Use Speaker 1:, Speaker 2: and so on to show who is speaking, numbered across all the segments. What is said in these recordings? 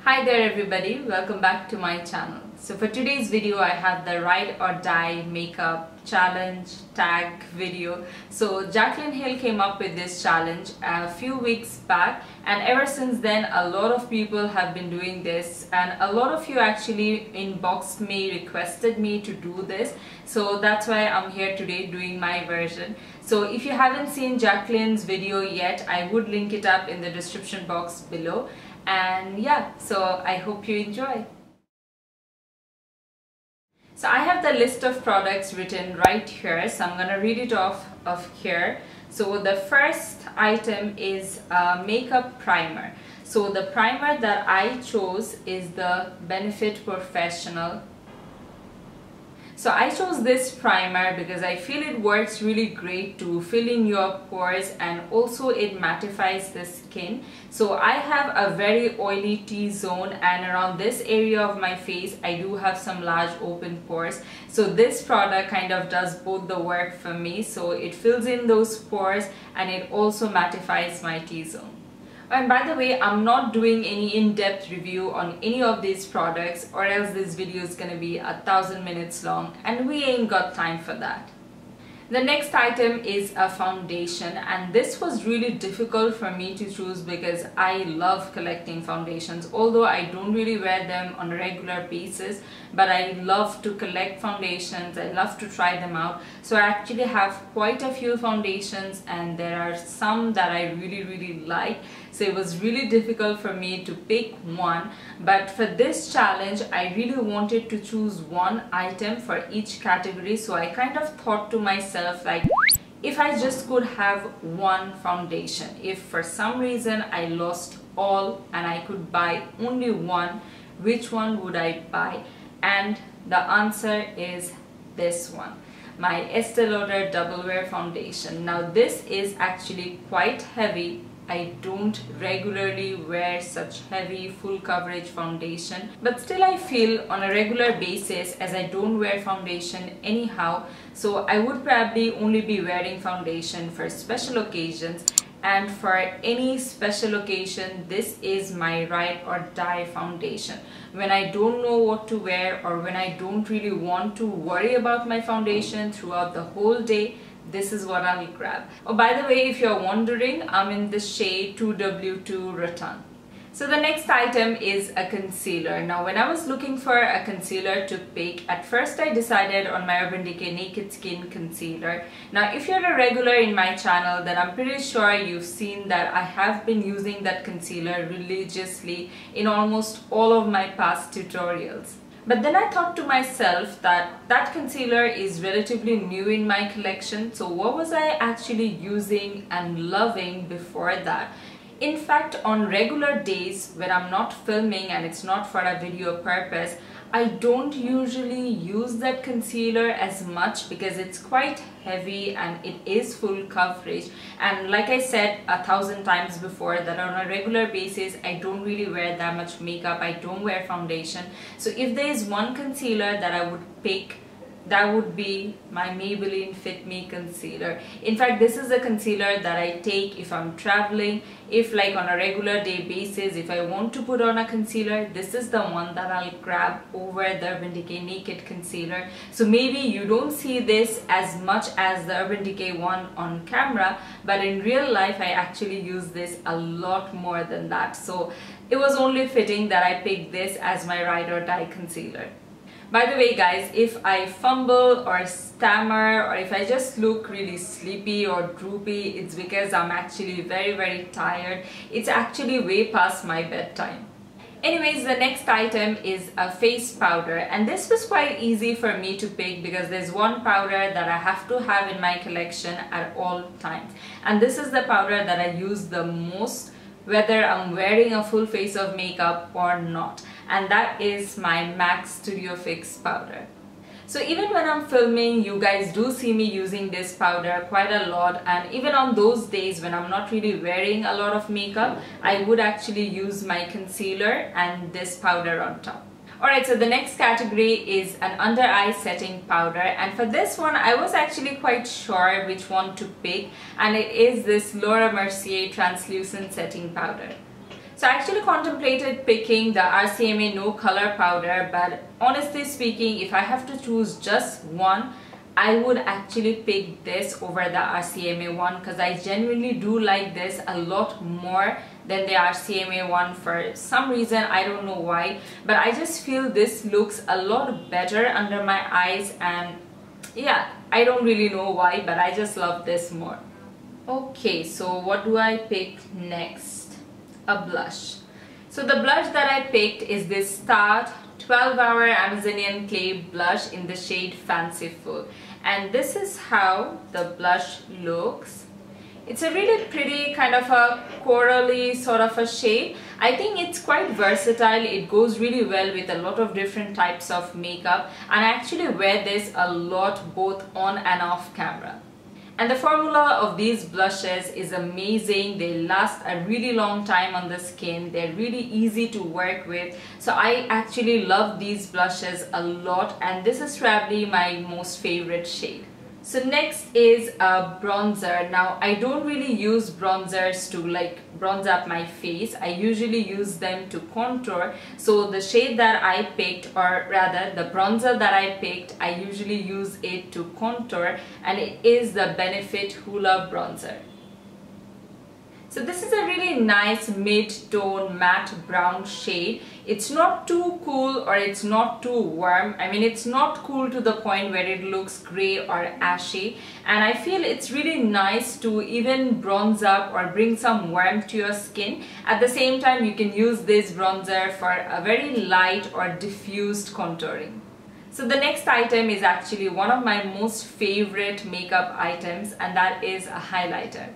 Speaker 1: Hi there everybody, welcome back to my channel. So for today's video I have the Ride or Die makeup challenge tag video. So Jaclyn Hill came up with this challenge a few weeks back, and ever since then a lot of people have been doing this, and a lot of you actually inboxed me, requested me to do this. So that's why I'm here today doing my version. So if you haven't seen Jaclyn's video yet, I would link it up in the description box below. And yeah, so I hope you enjoy. So I have the list of products written right here, so I'm gonna read it off of here. So the first item is a makeup primer. So the primer that I chose is the Benefit Porefessional. So I chose this primer because I feel it works really great to fill in your pores, and also it mattifies the skin. So I have a very oily T-zone, and around this area of my face I do have some large open pores. So this product kind of does both the work for me. So it fills in those pores and it also mattifies my T-zone. And by the way, I'm not doing any in-depth review on any of these products, or else this video is gonna be 1,000 minutes long, and we ain't got time for that. The next item is a foundation, and this was really difficult for me to choose because I love collecting foundations. Although I don't really wear them on a regular basis, but I love to collect foundations, I love to try them out. So I actually have quite a few foundations, and there are some that I really like. So it was really difficult for me to pick one, but for this challenge I really wanted to choose one item for each category. So I kind of thought to myself, like, if I just could have one foundation, if for some reason I lost all and I could buy only one, which one would I buy? And the answer is this one, my Estee Lauder Double Wear foundation. Now this is actually quite heavy. I don't regularly wear such heavy full coverage foundation, but still I feel on a regular basis, as I don't wear foundation anyhow, so I would probably only be wearing foundation for special occasions. And for any special occasion, this is my Ride or Die foundation. When I don't know what to wear, or when I don't really want to worry about my foundation throughout the whole day, this is what I'll grab. Oh, by the way, if you're wondering, I'm in the shade 2W2 Rattan. So the next item is a concealer. Now when I was looking for a concealer to pick, at first I decided on my Urban Decay Naked Skin Concealer. Now if you're a regular in my channel, then I'm pretty sure you've seen that I have been using that concealer religiously in almost all of my past tutorials. But then I thought to myself that that concealer is relatively new in my collection, so what was I actually using and loving before that? In fact, on regular days when I'm not filming and it's not for a video purpose, I don't usually use that concealer as much because it's quite heavy and it is full coverage. And like I said 1,000 times before, that on a regular basis I don't really wear that much makeup, I don't wear foundation. So if there is one concealer that I would pick, that would be my Maybelline Fit Me concealer. In fact, this is a concealer that I take if I'm traveling. If like on a regular day basis, if I want to put on a concealer, this is the one that I'll grab over the Urban Decay Naked Concealer. So maybe you don't see this as much as the Urban Decay one on camera, but in real life I actually use this a lot more than that. So it was only fitting that I picked this as my Ride or Die concealer. By the way guys, if I fumble or stammer, or if I just look really sleepy or droopy, it's because I'm actually very tired. It's actually way past my bedtime. Anyways, the next item is a face powder, and this was quite easy for me to pick because there's one powder that I have to have in my collection at all times, and this is the powder that I use the most whether I'm wearing a full face of makeup or not, and that is my MAC Studio Fix powder. So even when I'm filming, you guys do see me using this powder quite a lot, and even on those days when I'm not really wearing a lot of makeup, I would actually use my concealer and this powder on top. Alright, so the next category is an under eye setting powder, and for this one I was actually quite sure which one to pick, and it is this Mercier Translucent setting powder. So I actually contemplated picking the RCMA No Color Powder, but honestly speaking, if I have to choose just one, I would actually pick this over the RCMA one, because I genuinely do like this a lot more than the RCMA one for some reason. I don't know why, but I just feel this looks a lot better under my eyes, and yeah, I don't really know why, but I just love this more. Okay, so what do I pick next? A blush. So the blush that I picked is this Tarte 12-Hour Amazonian Clay blush in the shade Fanciful, and this is how the blush looks. It's a really pretty kind of a corally sort of a shade. I think it's quite versatile. It goes really well with a lot of different types of makeup, and I actually wear this a lot both on and off camera. And the formula of these blushes is amazing. They last a really long time on the skin. They're really easy to work with. So I actually love these blushes a lot, and this is probably my most favorite shade. So next is a bronzer. Now I don't really use bronzers to like bronze up my face. I usually use them to contour. So the shade that I picked, or rather the bronzer that I picked, I usually use it to contour, and it is the Benefit Hoola bronzer. So this is a really nice mid-tone matte brown shade. It's not too cool or it's not too warm. I mean, it's not cool to the point where it looks grey or ashy. And I feel it's really nice to even bronze up or bring some warmth to your skin. At the same time, you can use this bronzer for a very light or diffused contouring. So the next item is actually one of my most favorite makeup items, and that is a highlighter.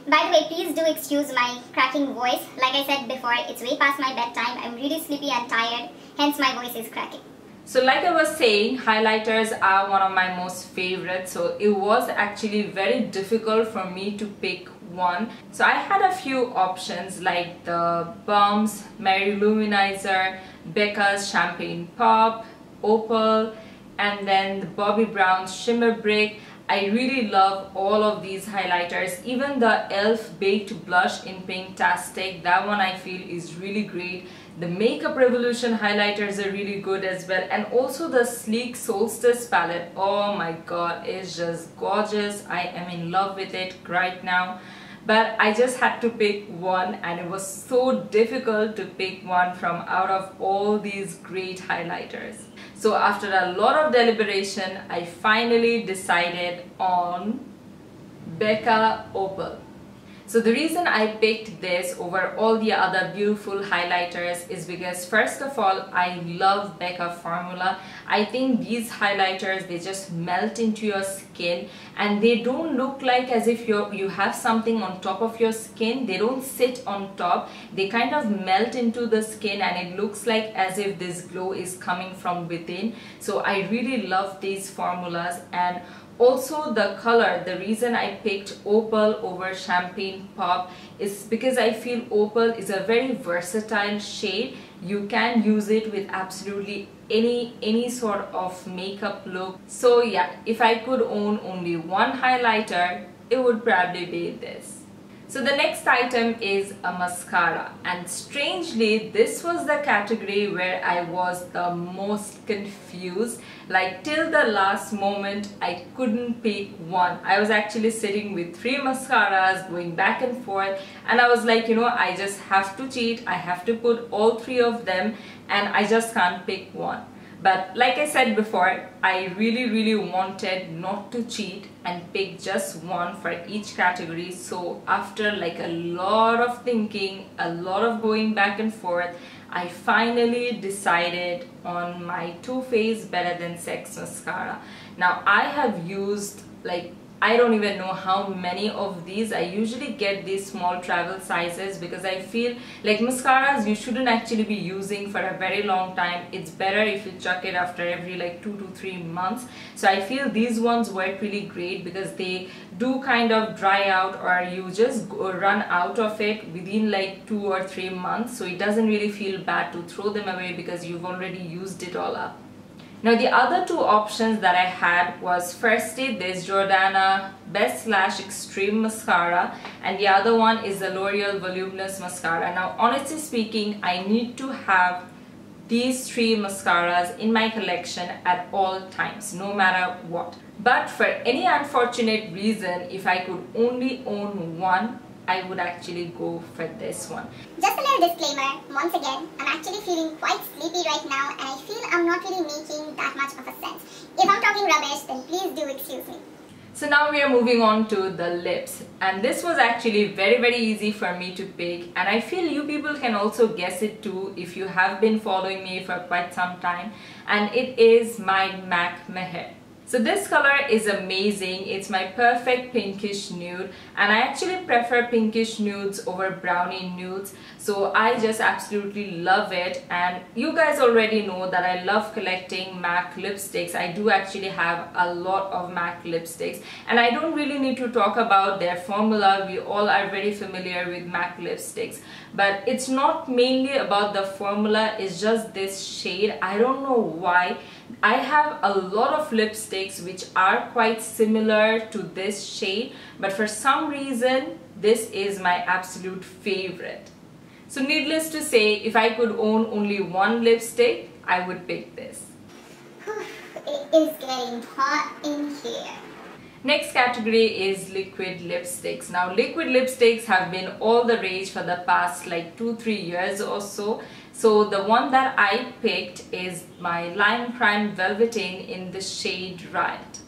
Speaker 2: By the way, please do excuse my cracking voice. Like I said before, it's way past my bedtime. I'm really sleepy and tired, hence my voice is cracking.
Speaker 1: So like I was saying, highlighters are one of my most favorites. So it was actually very difficult for me to pick one. So I had a few options like the Balm's Mehr Luminizer, Becca's Champagne Pop, Opal, and then the Bobbi Brown's Shimmer Brick. I really love all of these highlighters. Even the e.l.f. Baked Blush in Pinktastic, that one I feel is really great. The Makeup Revolution highlighters are really good as well. And also the Sleek Solstice palette. Oh my god, it's just gorgeous. I am in love with it right now. But I just had to pick one, and it was so difficult to pick one from out of all these great highlighters. So after a lot of deliberation, I finally decided on Becca Opal. So the reason I picked this over all the other beautiful highlighters is because, first of all, I love Becca formula. I think these highlighters, they just melt into your skin, and they don't look like as if you have something on top of your skin. They don't sit on top. They kind of melt into the skin, and it looks like as if this glow is coming from within. So I really love these formulas. And also the color, the reason I picked Opal over Champagne Pop is because I feel Opal is a very versatile shade. You can use it with absolutely any sort of makeup look. So yeah, if I could own only one highlighter, it would probably be this. So the next item is a mascara, and strangely this was the category where I was the most confused. Like till the last moment I couldn't pick one. I was actually sitting with 3 mascaras going back and forth, and I was like, you know, I just have to cheat. I have to put all 3 of them, and I just can't pick one. But like I said before, I really wanted not to cheat and pick just one for each category. So after like a lot of thinking, a lot of going back and forth, I finally decided on my Too Faced Better Than Sex mascara. Now I have used like, I don't even know how many of these. I usually get these small travel sizes because I feel like mascaras you shouldn't actually be using for a very long time. It's better if you chuck it after every like 2 to 3 months. So I feel these ones work really great because they do kind of dry out, or you just run out of it within like 2 or 3 months. So it doesn't really feel bad to throw them away because you've already used it all up. Now the other two options that I had was firstly this Jordana Best Lash Extreme Mascara, and the other one is the L'Oreal Voluminous Mascara. Now honestly speaking, I need to have these three mascaras in my collection at all times, no matter what. But for any unfortunate reason, if I could only own one, I would actually go for this one.
Speaker 2: Just a little disclaimer, once again, I'm actually feeling quite sleepy right now and I feel I'm not really making that much of a sense. If I'm talking rubbish, then please do excuse me.
Speaker 1: So now we are moving on to the lips, and this was actually very easy for me to pick, and I feel you people can also guess it too if you have been following me for quite some time, and it is my MAC Mehr. So this color is amazing. It's my perfect pinkish nude, and I actually prefer pinkish nudes over brownie nudes, so I just absolutely love it. And you guys already know that I love collecting MAC lipsticks. I do actually have a lot of MAC lipsticks, and I don't really need to talk about their formula. We all are very familiar with MAC lipsticks, but it's not mainly about the formula, it's just this shade. I don't know why. I have a lot of lipsticks which are quite similar to this shade, but for some reason this is my absolute favorite. So needless to say, if I could own only one lipstick, I would pick this.
Speaker 2: It is getting hot in here.
Speaker 1: Next category is liquid lipsticks. Now liquid lipsticks have been all the rage for the past like 2-3 years or so. So the one that I picked is my Lime Prime Velvetine in the shade Riot.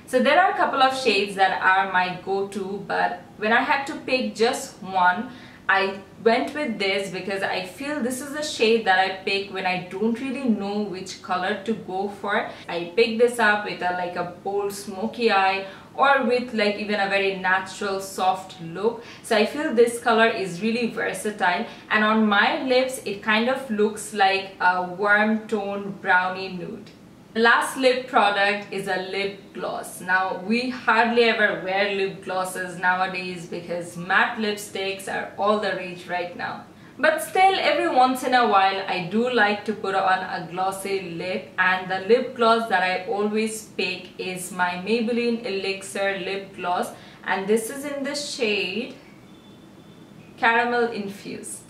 Speaker 1: So there are a couple of shades that are my go-to, but when I had to pick just one, I went with this because I feel this is a shade that I pick when I don't really know which color to go for. I picked this up with a bold smoky eye, or with like even a very natural soft look. So I feel this color is really versatile, and on my lips it kind of looks like a warm toned brownie nude. The last lip product is a lip gloss. Now we hardly ever wear lip glosses nowadays because matte lipsticks are all the rage right now. But still, every once in a while I do like to put on a glossy lip, and the lip gloss that I always pick is my Maybelline Elixir lip gloss, and this is in the shade Caramel Infused.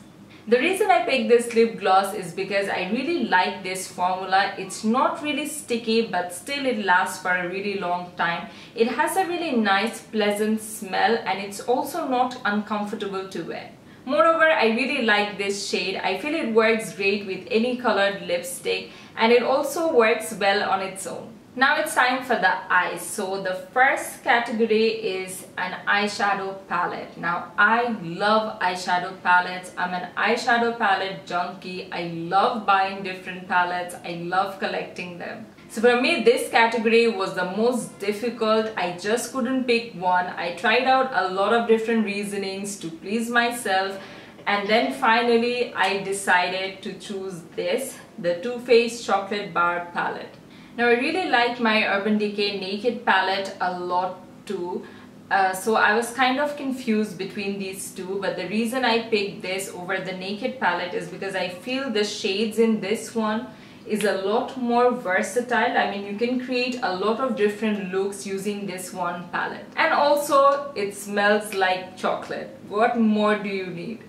Speaker 1: The reason I picked this lip gloss is because I really like this formula. It's not really sticky, but still it lasts for a really long time. It has a really nice pleasant smell, and it's also not uncomfortable to wear. Moreover, I really like this shade. I feel it works great with any colored lipstick, and it also works well on its own. Now it's time for the eyes. So the first category is an eyeshadow palette. Now I love eyeshadow palettes. I'm an eyeshadow palette junkie. I love buying different palettes. I love collecting them. So for me, this category was the most difficult. I just couldn't pick one. I tried out a lot of different reasonings to please myself, and then finally I decided to choose this, the Too Faced Chocolate Bar palette. Now I really like my Urban Decay Naked palette a lot too. So I was kind of confused between these two, but the reason I picked this over the Naked palette is because I feel the shades in this one is a lot more versatile. I mean, you can create a lot of different looks using this one palette. And also, it smells like chocolate. What more do you need?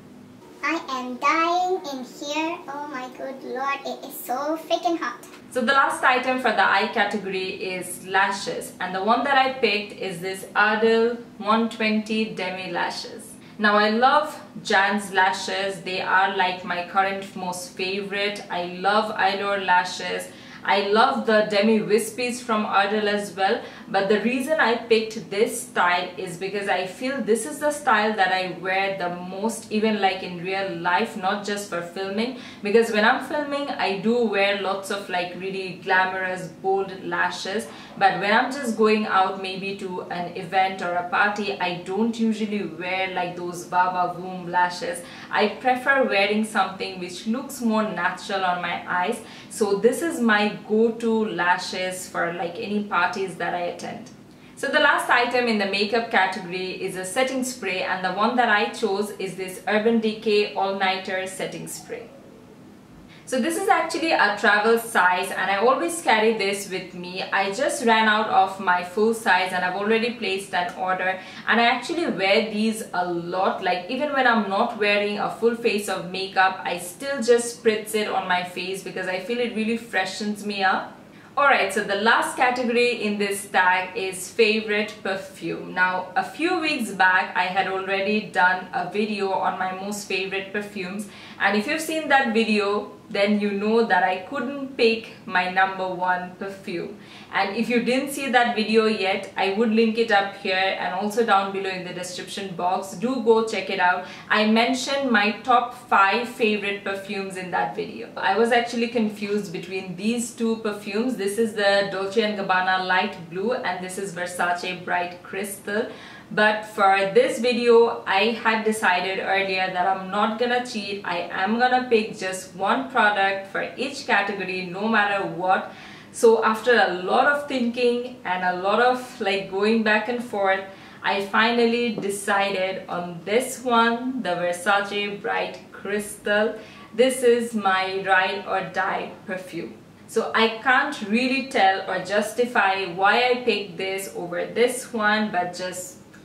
Speaker 2: I am dying in here. Oh my good lord, it is so freaking hot.
Speaker 1: So the last item for the eye category is lashes, and the one that I picked is this Ardell 120 Demi lashes. Now I love Jan's lashes. They are like my current most favorite. I love eyelure lashes. I love the Demi Wispies from Ardell as well, but the reason I picked this style is because I feel this is the style that I wear the most, even like in real life, not just for filming, because when I'm filming I do wear lots of like really glamorous bold lashes, but when I'm just going out maybe to an event or a party, I don't usually wear like those Baba Boom lashes. I prefer wearing something which looks more natural on my eyes. So this is my go-to lashes for like any parties that I attend. So the last item in the makeup category is a setting spray, and the one that I chose is this Urban Decay All Nighter setting spray. So this is actually a travel size and I always carry this with me. I just ran out of my full size and I've already placed an order, and I actually wear these a lot. Like even when I'm not wearing a full face of makeup, I still just spritz it on my face because I feel it really freshens me up. Alright, so the last category in this tag is favorite perfume. Now, a few weeks back, I had already done a video on my most favorite perfumes, and if you've seen that video, then you know that I couldn't pick my #1 perfume. And if you didn't see that video yet, I would link it up here and also down below in the description box. Do go check it out. I mentioned my top 5 favorite perfumes in that video. I was actually confused between these two perfumes. This is the Dolce & Gabbana Light Blue and this is Versace Bright Crystal. But for this video, I had decided earlier that I'm not gonna cheat. I am gonna pick just one product for each category, no matter what. So after a lot of thinking and a lot of going back and forth, I finally decided on this one, the Versace Bright Crystal. This is my ride or die perfume. So I can't really tell or justify why I picked this over this one, but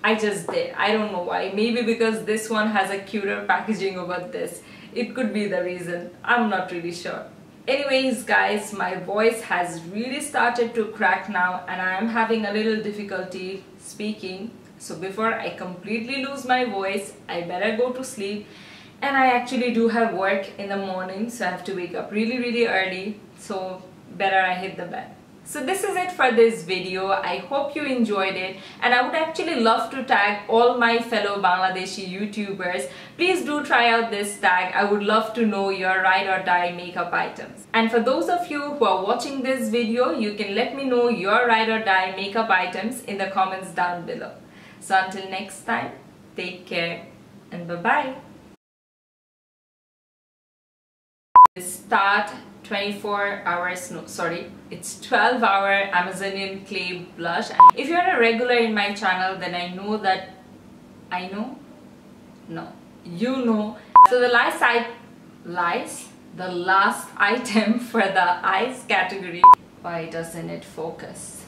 Speaker 1: I just did. I don't know why. Maybe because this one has a cuter packaging over this. It could be the reason. I'm not really sure. Anyways guys, my voice has really started to crack now and I am having a little difficulty speaking. So before I completely lose my voice, I better go to sleep. And I actually do have work in the morning, so I have to wake up really early. So better I hit the bed. So this is it for this video. I hope you enjoyed it, and I would actually love to tag all my fellow Bangladeshi YouTubers. Please do try out this tag. I would love to know your ride or die makeup items. And for those of you who are watching this video, you can let me know your ride or die makeup items in the comments down below. So until next time, take care and bye-bye. Start 24 hours, no sorry, it's 12-hour Amazonian clay blush. And if you're a regular in my channel, then you know. So the last item for the eyes category. Why doesn't it focus?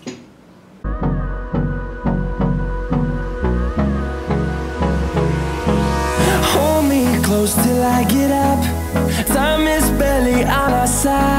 Speaker 3: Hold me close till I get up. Time is barely on our side.